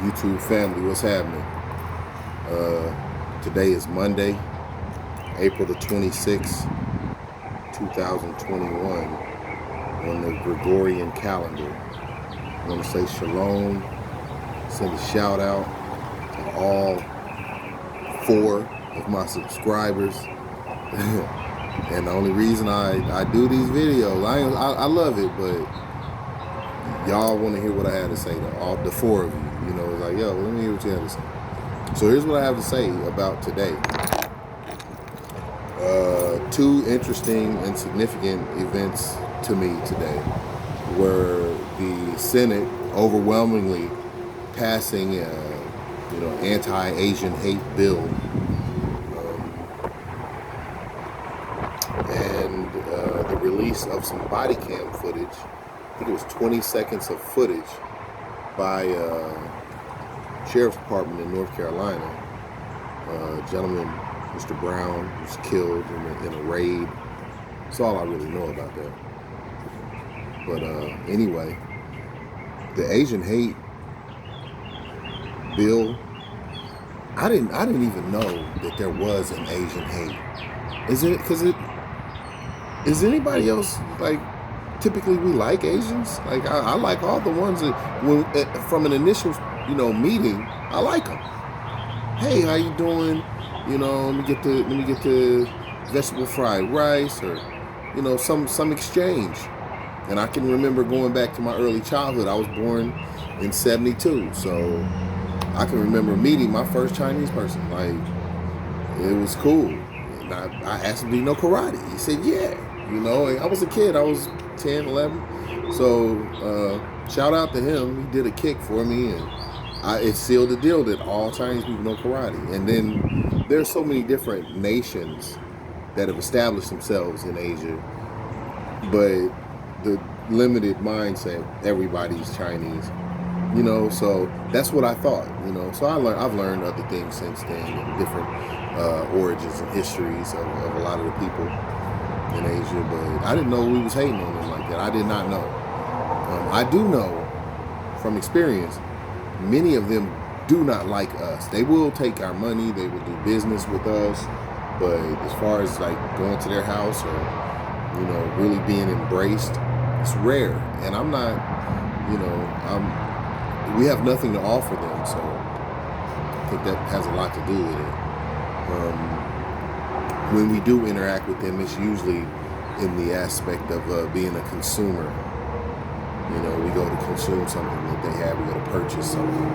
YouTube family, what's happening? Today is Monday, April the 26th, 2021, on the Gregorian calendar. I want to say shalom, send a shout out to all 4 of my subscribers. And the only reason I do these videos, I love it, but y'all want to hear what I had to say to all the 4 of you. You know, like, yo, let me hear what you have to say. So here's what I have to say about today. 2 interesting and significant events to me today were the Senate overwhelmingly passing anti-Asian hate bill, and the release of some body cam footage. I think it was 20 seconds of footage by Sheriff's Department in North Carolina. A gentleman, Mr. Brown, was killed in a raid. That's all I really know about that. But anyway, the Asian hate bill, I didn't even know that there was an Asian hate. Is anybody else, like, typically we like Asians? Like, I like all the ones that, from an initial, meeting, I like them. Hey, how you doing? Let me get the vegetable fried rice, or some exchange. And I can remember going back to my early childhood. I was born in '72, so I can remember meeting my first Chinese person. Like, it was cool. And I asked him, do you know karate? He said, yeah. I was a kid. I was 10, 11. So shout out to him. He did a kick for me, and it sealed the deal that all Chinese people know karate. And then there's so many different nations that have established themselves in Asia, but the limited mindset, everybody's Chinese. So that's what I thought. So I've learned other things since then, and different origins and histories of a lot of the people in Asia, but I didn't know we was hating on them like that. I did not know. I do know from experience, many of them do not like us. They will take our money, they will do business with us, but as far as like going to their house or really being embraced, it's rare. And I'm not, we have nothing to offer them, so I think that has a lot to do with it. When we do interact with them, it's usually in the aspect of being a consumer. We go to consume something that they have, we go to purchase something.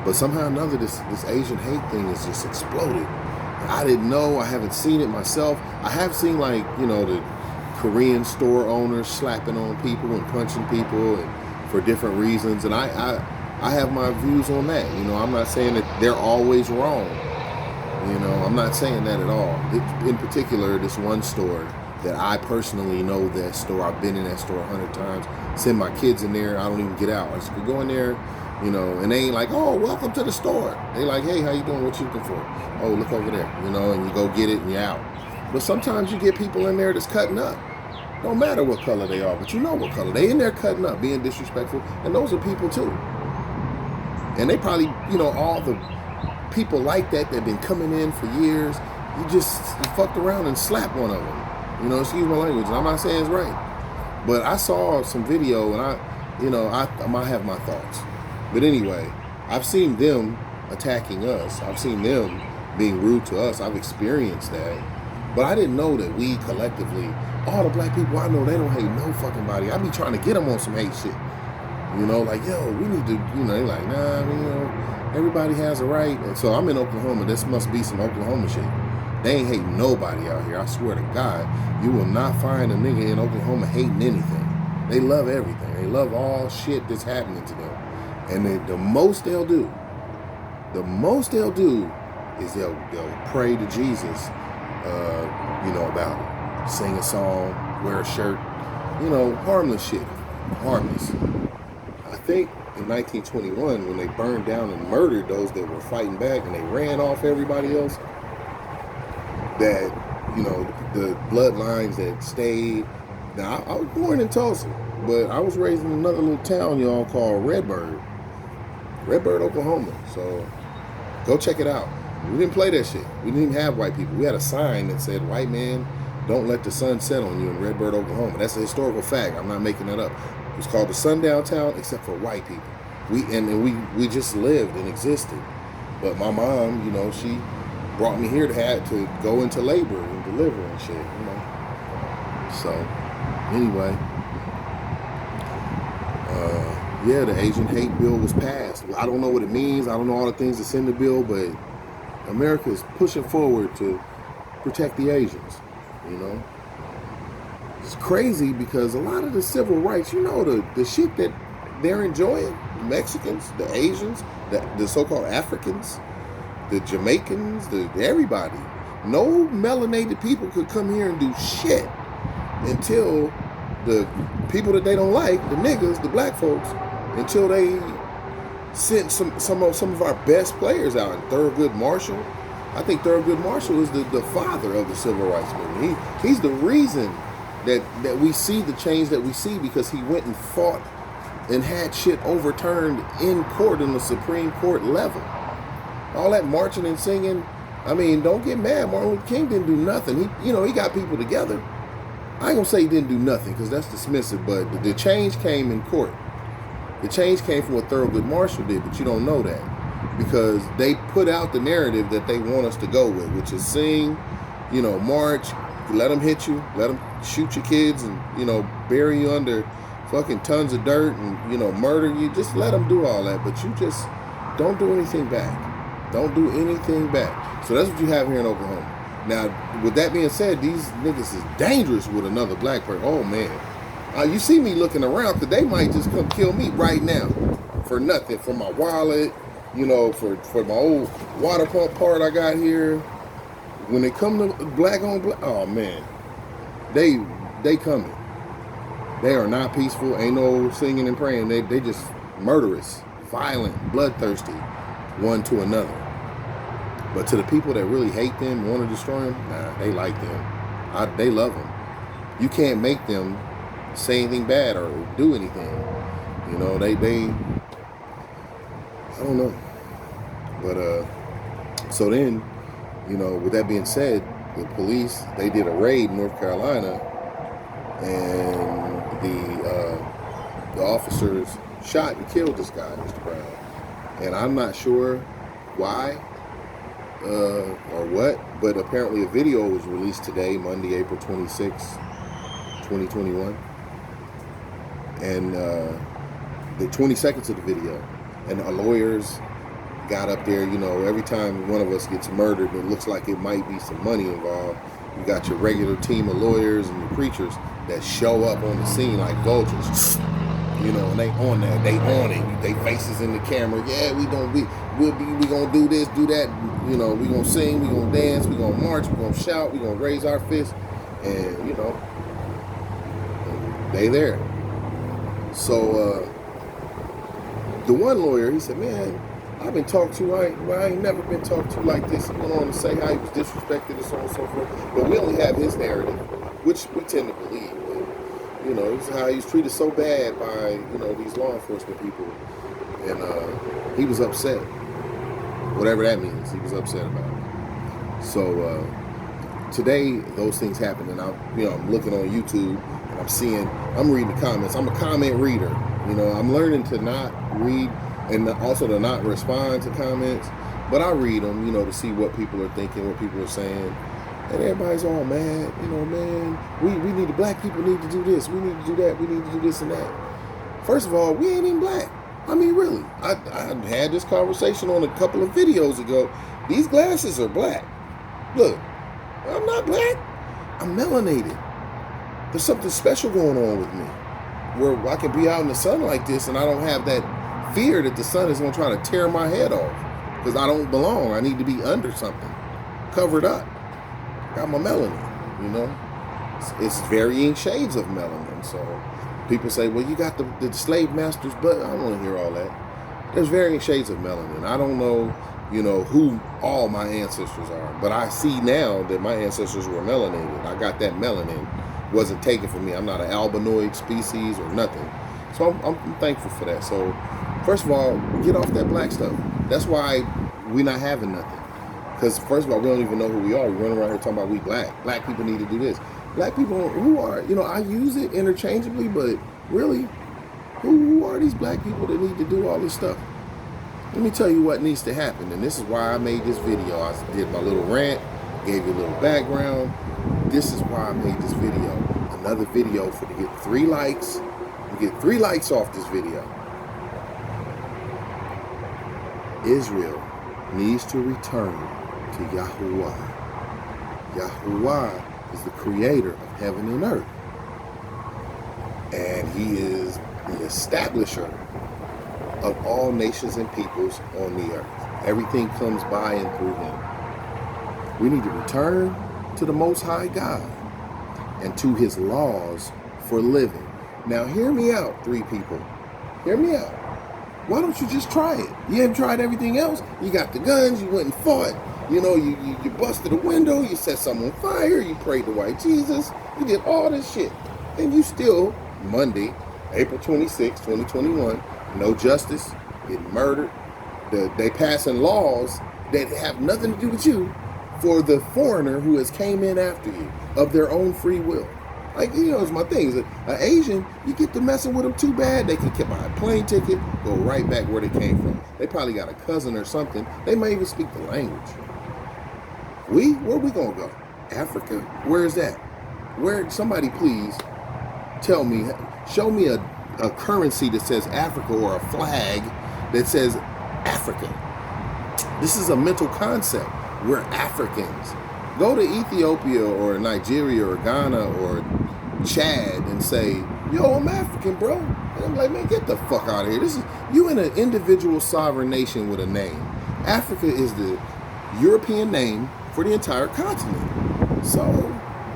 But somehow or another, this Asian hate thing has just exploded. I didn't know, I haven't seen it myself. I have seen, like, the Korean store owners slapping on people and punching people and for different reasons. And I have my views on that. I'm not saying that they're always wrong. I'm not saying that at all. In particular, this one store that I personally know, that store, I've been in that store 100 times, send my kids in there, I don't even get out. I just go in there, and they ain't like, oh, welcome to the store. They like, hey, how you doing? What you looking for? Oh, look over there, and you go get it and you're out. But sometimes you get people in there that's cutting up. Don't matter what color they are, but you know what color. They in there cutting up, being disrespectful, and those are people too. And they probably, all the people like that have been coming in for years, you fucked around and slapped one of them. Excuse my language, and I'm not saying it's right. But I saw some video, and I might have my thoughts. But anyway, I've seen them attacking us. I've seen them being rude to us. I've experienced that. But I didn't know that we collectively, all the black people I know, they don't hate no fucking body. I be trying to get them on some hate shit. Like, yo, we need to, they like, nah, everybody has a right. And so I'm in Oklahoma. This must be some Oklahoma shit. They ain't hating nobody out here. I swear to God, you will not find a nigga in Oklahoma hating anything. They love everything. They love all shit that's happening to them. And the most they'll do is they'll pray to Jesus, about it. Sing a song, wear a shirt, harmless shit. Harmless. I think in 1921, when they burned down and murdered those that were fighting back and they ran off everybody else, that, the bloodlines that stayed. Now, I was born in Tulsa, but I was raised in another little town y'all called Redbird. Redbird, Oklahoma. So go check it out. We didn't play that shit. We didn't even have white people. We had a sign that said, "White man, don't let the sun set on you" in Redbird, Oklahoma. That's a historical fact. I'm not making that up. It was called the Sundown Town, except for white people. We just lived and existed. But my mom, you know, she brought me here to go into labor and deliver and shit, you know. So anyway, yeah, the Asian hate bill was passed. I don't know what it means. I don't know all the things that's in the bill, but America is pushing forward to protect the Asians, you know. It's crazy because a lot of the civil rights, you know, the shit that they're enjoying, the Mexicans, the Asians, the so-called Africans, the Jamaicans, everybody. No melanated people could come here and do shit until the people that they don't like, the niggas, the black folks, until they sent some of our best players out. And Thurgood Marshall, I think Thurgood Marshall is the father of the civil rights movement. He's the reason that we see the change that we see, because he went and fought and had shit overturned in court, in the Supreme Court level. All that marching and singing, I mean, don't get mad. Martin Luther King didn't do nothing. He got people together. I ain't gonna say he didn't do nothing, because that's dismissive, but the change came in court. The change came from what Thurgood Marshall did, but you don't know that, because they put out the narrative that they want us to go with, which is sing, you know, march, let them hit you, let them shoot your kids, and, you know, bury you under fucking tons of dirt, and, you know, murder you. Just let them do all that, but you just don't do anything back. Don't do anything back. So that's what you have here in Oklahoma. Now, with that being said, these niggas is dangerous with another black person. Oh, man. You see me looking around, because they might just come kill me right now for nothing, for my wallet, you know, for my old water pump part I got here. When they come to black on black, oh, man, they coming. They are not peaceful. Ain't no singing and praying. They just murderous, violent, bloodthirsty, one to another. But to the people that really hate them, want to destroy them, nah, they like them. They love them. You can't make them say anything bad or do anything. You know, they I don't know. But so then, you know, with that being said, the police, they did a raid in North Carolina, and the officers shot and killed this guy, Mr. Brown. And I'm not sure why or what, but apparently a video was released today, Monday, April 26, 2021. And the 20 seconds of the video, and our lawyers got up there. You know, every time one of us gets murdered, it looks like it might be some money involved. You got your regular team of lawyers and your preachers that show up on the scene like vultures. You know, and they on that, they on it. They faces in the camera. Yeah, we gonna do this, do that. You know, we gonna sing, we gonna dance, we gonna march, we gonna shout, we gonna raise our fists, and you know, they there. So the one lawyer, he said, "Man, I've been talked to. I ain't never been talked to like this." He went on to say how he was disrespected and so on and so forth. But we only have his narrative, which we tend to believe. You know, this is how he was treated so bad by, you know, these law enforcement people. And he was upset. Whatever that means, he was upset about it. So today, those things happened, and I'm looking on YouTube, and I'm reading the comments. I'm a comment reader. You know, I'm learning to not read and also to not respond to comments, but I read them, you know, to see what people are thinking, what people are saying. And everybody's all mad, you know, man, we need, the black people need to do this, we need to do that, we need to do this and that. First of all, we ain't even black. I mean, really, I had this conversation on a couple of videos ago. These glasses are black. Look, I'm not black. I'm melanated. There's something special going on with me, where I can be out in the sun like this and I don't have that fear that the sun is going to try to tear my head off, because I don't belong. I need to be under something, covered up. Got my melanin, you know. It's varying shades of melanin. So people say, well, you got the slave masters, but I don't want to hear all that. There's varying shades of melanin. I don't know, you know, who all my ancestors are, but I see now that my ancestors were melanated. I got that melanin. Wasn't taken from me. I'm not an albinoid species or nothing. So I'm thankful for that. So First of all, get off that black stuff. That's why we not having nothing. Because first of all, we don't even know who we are. We run around here talking about we black. Black people need to do this. Black people who are, I use it interchangeably, but really, who are these black people that need to do all this stuff? Let me tell you what needs to happen. And this is why I made this video. I did my little rant, gave you a little background. This is why I made this video. Another video for to get 3 likes. We get 3 likes off this video. Israel needs to return to Yahuwah. Yahuwah is the creator of heaven and earth. And he is the establisher of all nations and peoples on the earth. Everything comes by and through him. We need to return to the Most High God and to his laws for living. Now hear me out, 3 people. Hear me out. Why don't you just try it? You haven't tried everything else. You got the guns, you went and fought. You busted a window, you set someone on fire, you prayed to white Jesus, you did all this shit. And you still, Monday, April 26, 2021, no justice, getting murdered. They passing laws that have nothing to do with you for the foreigner who has came in after you of their own free will. Like, it's my thing. An Asian, you get to messing with them too bad, they can get buy a plane ticket, go right back where they came from. They probably got a cousin or something. They may even speak the language. Where we gonna go? Africa? Where is that? Somebody please tell me, show me a currency that says Africa or a flag that says Africa. This is a mental concept. We're Africans. Go to Ethiopia or Nigeria or Ghana or Chad and say, yo, I'm African, bro. And I'm like, man, get the fuck out of here. You in an individual sovereign nation with a name. Africa is the European name for the entire continent. So,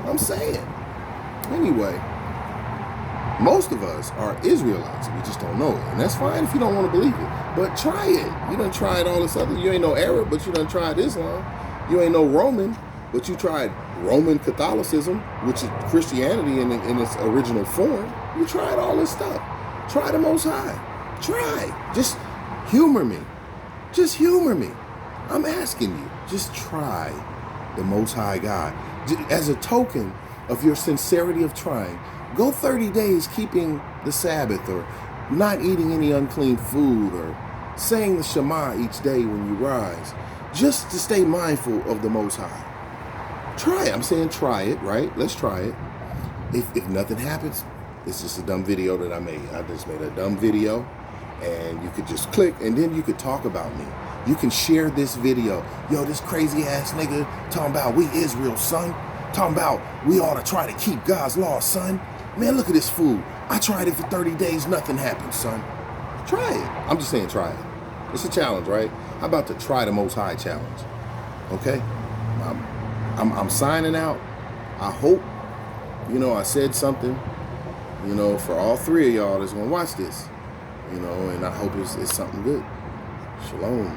I'm saying. Anyway, most of us are Israelites. We just don't know it. And that's fine if you don't want to believe it. But try it. You done tried all this other. You ain't no Arab, but you done tried Islam. You ain't no Roman, but you tried Roman Catholicism, which is Christianity in its original form. You tried all this stuff. Try the Most High. Try. Just humor me. Just humor me. I'm asking you. Just try the Most High God. As a token of your sincerity of trying, go 30 days keeping the Sabbath or not eating any unclean food or saying the Shema each day when you rise, just to stay mindful of the Most High. Try it. I'm saying try it, right? Let's try it. If nothing happens, it's just a dumb video that I made. I just made a dumb video, and you could just click, and then you could talk about me. You can share this video. Yo, this crazy ass nigga talking about we Israel, son. Talking about we ought to try to keep God's law, son. Man, look at this fool. I tried it for 30 days, nothing happened, son. Try it. I'm just saying try it. It's a challenge, right? How about the try the Most High challenge? Okay? I'm signing out. I hope, I said something, for all 3 of y'all that's gonna watch this, and I hope it's something good. Shalom.